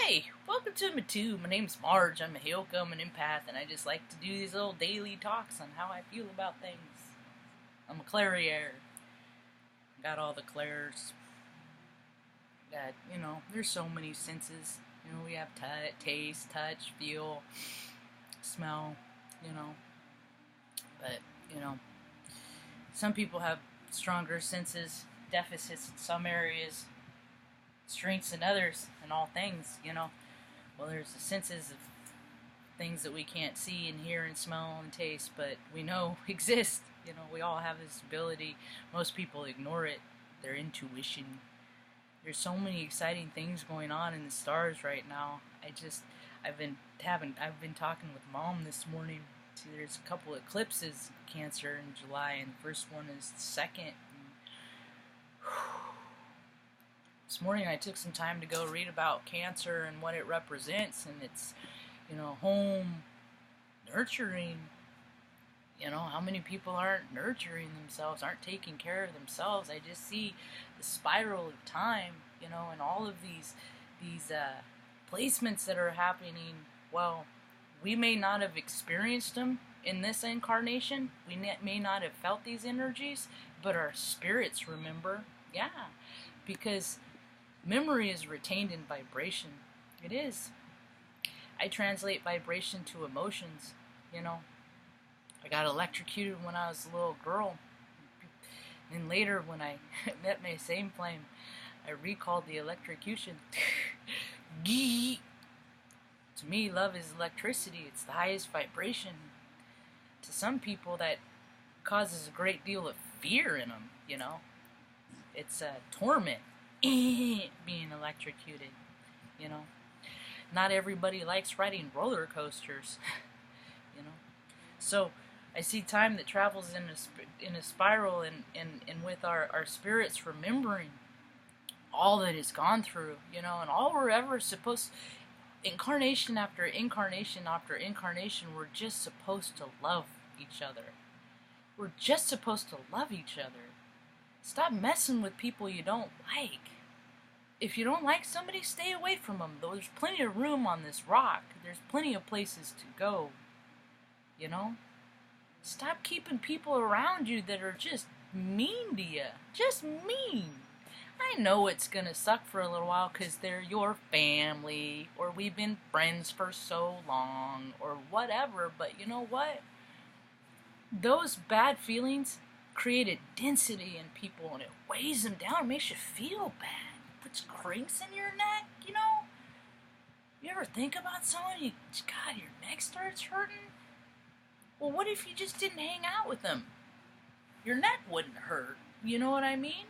Hey, welcome to Matu. My name's Marge. I'm a Hilka, I'm an empath, and I just like to do these little daily talks on how I feel about things. I'm a clarier. Got all the clairs. Got, there's so many senses. We have taste, touch, feel, smell, But, some people have stronger senses, deficits in some areas, strengths in others, and all things, Well, there's the senses of things that we can't see and hear and smell and taste, but we know exist. We all have this ability. Most people ignore it. Their intuition. There's so many exciting things going on in the stars right now. I've been talking with Mom this morning. There's a couple eclipses, Cancer in July, and the first one is the second. This morning I took some time to go read about Cancer and what it represents, and it's, home, nurturing. How many people aren't nurturing themselves, aren't taking care of themselves? I just see the spiral of time, and all of these placements that are happening. Well, we may not have experienced them in this incarnation. We may not have felt these energies, but our spirits remember. Yeah, because memory is retained in vibration. It is. I translate vibration to emotions, I got electrocuted when I was a little girl. And later when I met my same flame, I recalled the electrocution. To me, love is electricity. It's the highest vibration. To some people, that causes a great deal of fear in them, It's a torment. Being electrocuted, Not everybody likes riding roller coasters, So I see time that travels in a spiral, and with our spirits remembering all that it's gone through, and all we're ever supposed, incarnation after incarnation after incarnation, we're just supposed to love each other. We're just supposed to love each other. Stop messing with people you don't like. If you don't like somebody, stay away from them. There's plenty of room on this rock. There's plenty of places to go. Stop keeping people around you that are just mean to you. Just mean. I know it's going to suck for a little while because they're your family, or we've been friends for so long, or whatever, but you know what? Those bad feelings create a density in people, and it weighs them down. It makes you feel bad. Puts crinks in your neck, You ever think about someone, God, your neck starts hurting? Well, what if you just didn't hang out with them? Your neck wouldn't hurt. You know what I mean?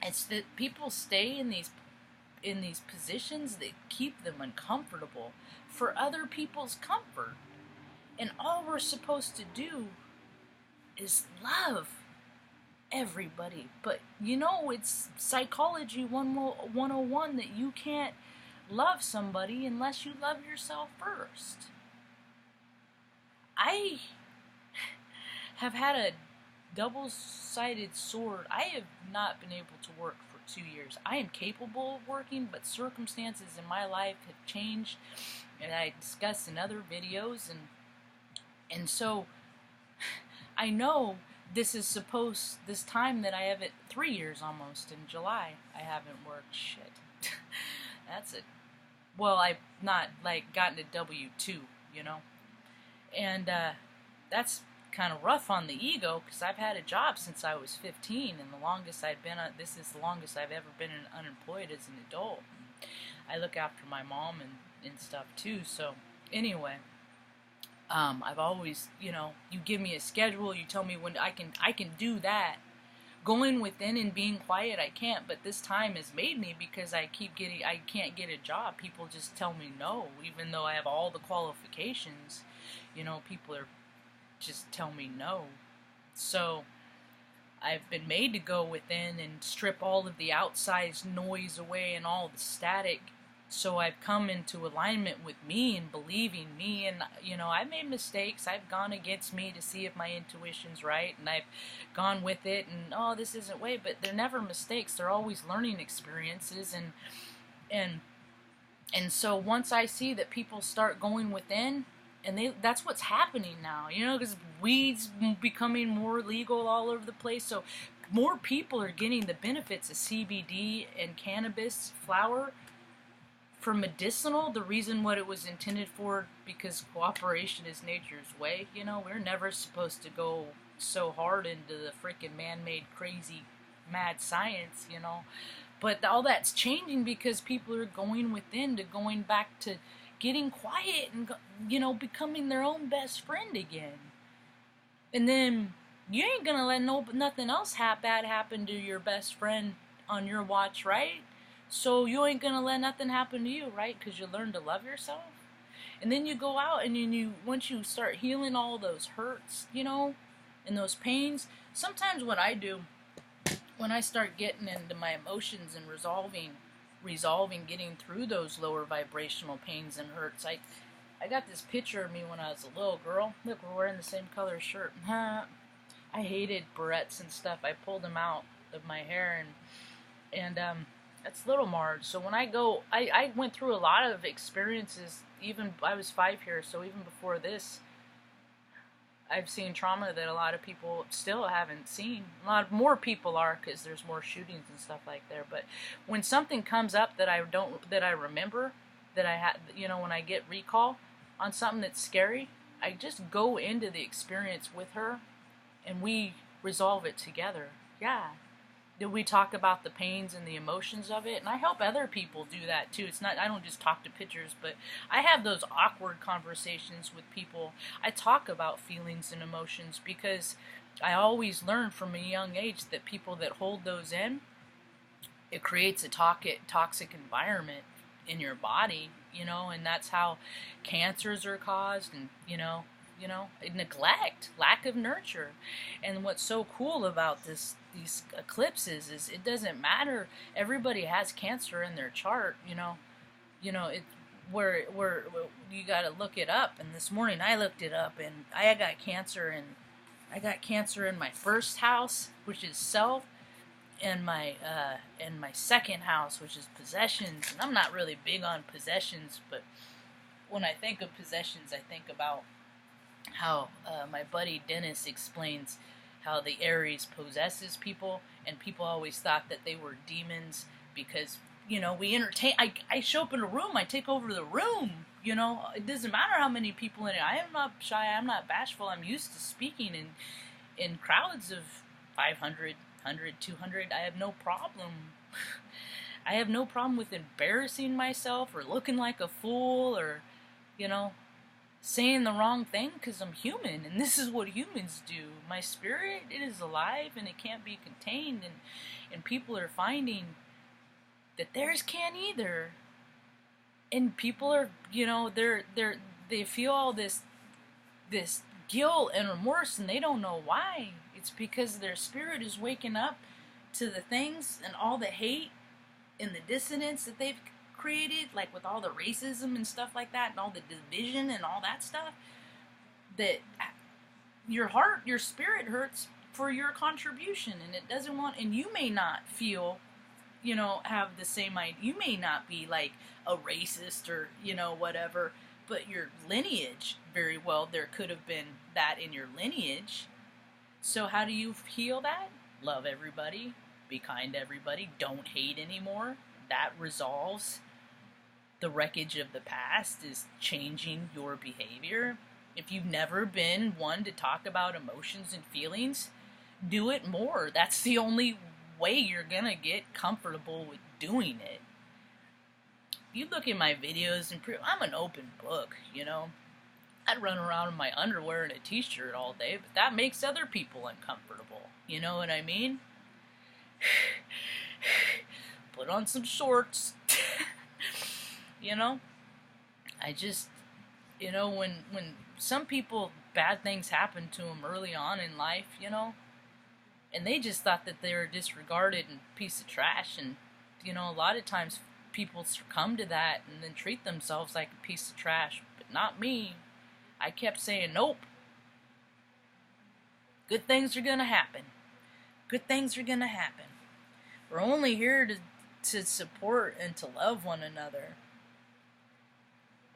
It's that people stay in these positions that keep them uncomfortable for other people's comfort. And all we're supposed to do is love everybody. But it's psychology 101 that you can't love somebody unless you love yourself first. I have had a double-sided sword. I have not been able to work for 2 years. I am capable of working, but circumstances in my life have changed, and I discuss in other videos, and so I know this time that I have it 3 years almost, in July, I haven't worked. Shit. That's it. Well, I've not, gotten a W-2, And, that's kind of rough on the ego, because I've had a job since I was 15, and this is the longest I've ever been unemployed as an adult. I look after my mom and stuff, too, so, anyway. I've always, you give me a schedule, you tell me when I can do that. Going within and being quiet, I can't, but this time has made me, because I can't get a job. People just tell me no, even though I have all the qualifications. People just tell me no. So I've been made to go within and strip all of the outside noise away and all the static. So I've come into alignment with me and believing me, and I've made mistakes. I've gone against me to see if my intuition's right, and I've gone with it, and this isn't way, but they're never mistakes. They're always learning experiences, and And so once I see that people start going within, and that's what's happening now, you know, because weeds becoming more legal all over the place. So more people are getting the benefits of CBD and cannabis flower for medicinal, the reason what it was intended for, because cooperation is nature's way. You know, we're never supposed to go so hard into the freaking man-made crazy mad science, you know. But all that's changing because people are going within, to going back to getting quiet and, you know, becoming their own best friend again. And then you ain't gonna let nothing else bad happen to your best friend on your watch, right? So you ain't gonna let nothing happen to you, right? Because you learn to love yourself. And then you go out and once you start healing all those hurts, you know, and those pains. Sometimes what I do, when I start getting into my emotions and resolving, getting through those lower vibrational pains and hurts. I got this picture of me when I was a little girl. Look, we're wearing the same color shirt. I hated barrettes and stuff. I pulled them out of my hair, and that's little Marge. So when I went through a lot of experiences. Even I was 5 here, so even before this, I've seen trauma that a lot of people still haven't seen. A lot more people are, because there's more shootings and stuff like there. But when something comes up that I remember, that I had, you know, when I get recall on something that's scary, I just go into the experience with her, and we resolve it together. Yeah. We talk about the pains and the emotions of it, and I help other people do that too. It's not, I don't just talk to pictures, but I have those awkward conversations with people. I talk about feelings and emotions because I always learn from a young age that people that hold those in, it creates a toxic environment in your body, you know, and that's how cancers are caused, and neglect, lack of nurture. And what's so cool about these eclipses is it doesn't matter. Everybody has cancer in their chart, you know. It where you got to look it up. And this morning I looked it up, and I got cancer in my first house, which is self, and my second house, which is possessions. And I'm not really big on possessions, but when I think of possessions, I think about how my buddy Dennis explains how the Aries possesses people, and people always thought that they were demons because, you know, we entertain. I show up in a room, I take over the room, you know. It doesn't matter how many people in it. I am not shy, I'm not bashful. I'm used to speaking in crowds of 500, 100, 200. I have no problem. I have no problem with embarrassing myself or looking like a fool, or, you know, saying the wrong thing, because I'm human, and this is what humans do. My spirit, it is alive, and it can't be contained, and people are finding that theirs can't either. And people are, you know, they feel all this guilt and remorse, and they don't know why. It's because their spirit is waking up to the things and all the hate and the dissonance that they've created, like with all the racism and stuff like that, and all the division and all that stuff, that your spirit hurts for your contribution, and it doesn't want, and you may not feel, you know, have the same idea, you may not be like a racist or, you know, whatever, but your lineage, very well, there could have been that in your lineage. So how do you heal that? Love everybody, be kind to everybody, don't hate anymore. That resolves the wreckage of the past, is changing your behavior. If you've never been one to talk about emotions and feelings, do it more. That's the only way you're gonna get comfortable with doing it. You look at my videos, and I'm an open book, you know. I'd run around in my underwear and a t-shirt all day, but that makes other people uncomfortable. You know what I mean? Put on some shorts. You know? I just, you know, when some people, bad things happen to them early on in life, you know, and they just thought that they were disregarded and a piece of trash, and, you know, a lot of times people succumb to that and then treat themselves like a piece of trash, but not me. I kept saying, nope. Good things are gonna happen. Good things are gonna happen. We're only here to support and to love one another.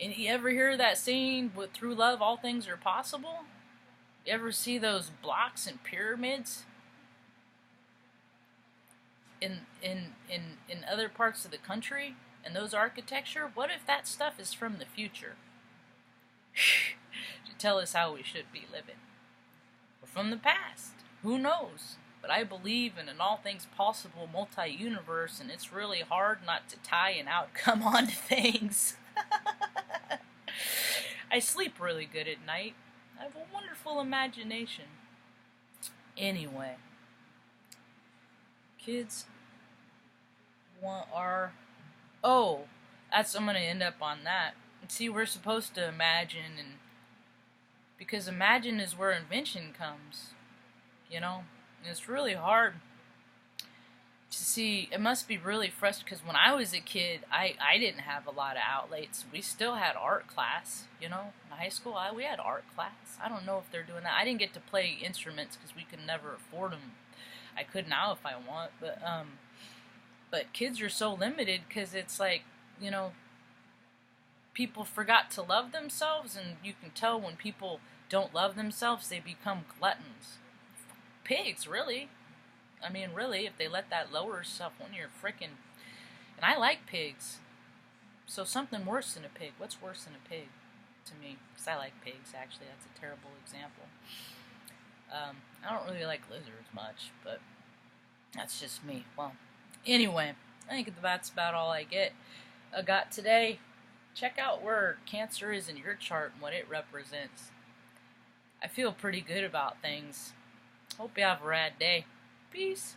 And you ever hear that saying, with through love all things are possible? You ever see those blocks and pyramids in other parts of the country and those architecture? What if that stuff is from the future to tell us how we should be living? Or from the past? Who knows? But I believe in an all things possible multi-universe, and it's really hard not to tie an outcome onto things. I sleep really good at night. I have a wonderful imagination. Anyway, kids I'm gonna end up on that. And see, we're supposed to imagine, and because imagine is where invention comes, you know? And it's really hard to see. It must be really frustrating, because when I was a kid, I didn't have a lot of outlets. We still had art class, you know? In high school, we had art class. I don't know if they're doing that. I didn't get to play instruments because we could never afford them. I could now if I want, but kids are so limited because it's like, you know, people forgot to love themselves, and you can tell when people don't love themselves, they become gluttons. Pigs, really. I mean, really, if they let that lower stuff on, you're freaking... And I like pigs. So something worse than a pig. What's worse than a pig to me? Because I like pigs, actually. That's a terrible example. I don't really like lizards much, but that's just me. Well, anyway, I think that's about all I got today. Check out where Cancer is in your chart and what it represents. I feel pretty good about things. Hope you have a rad day. Peace.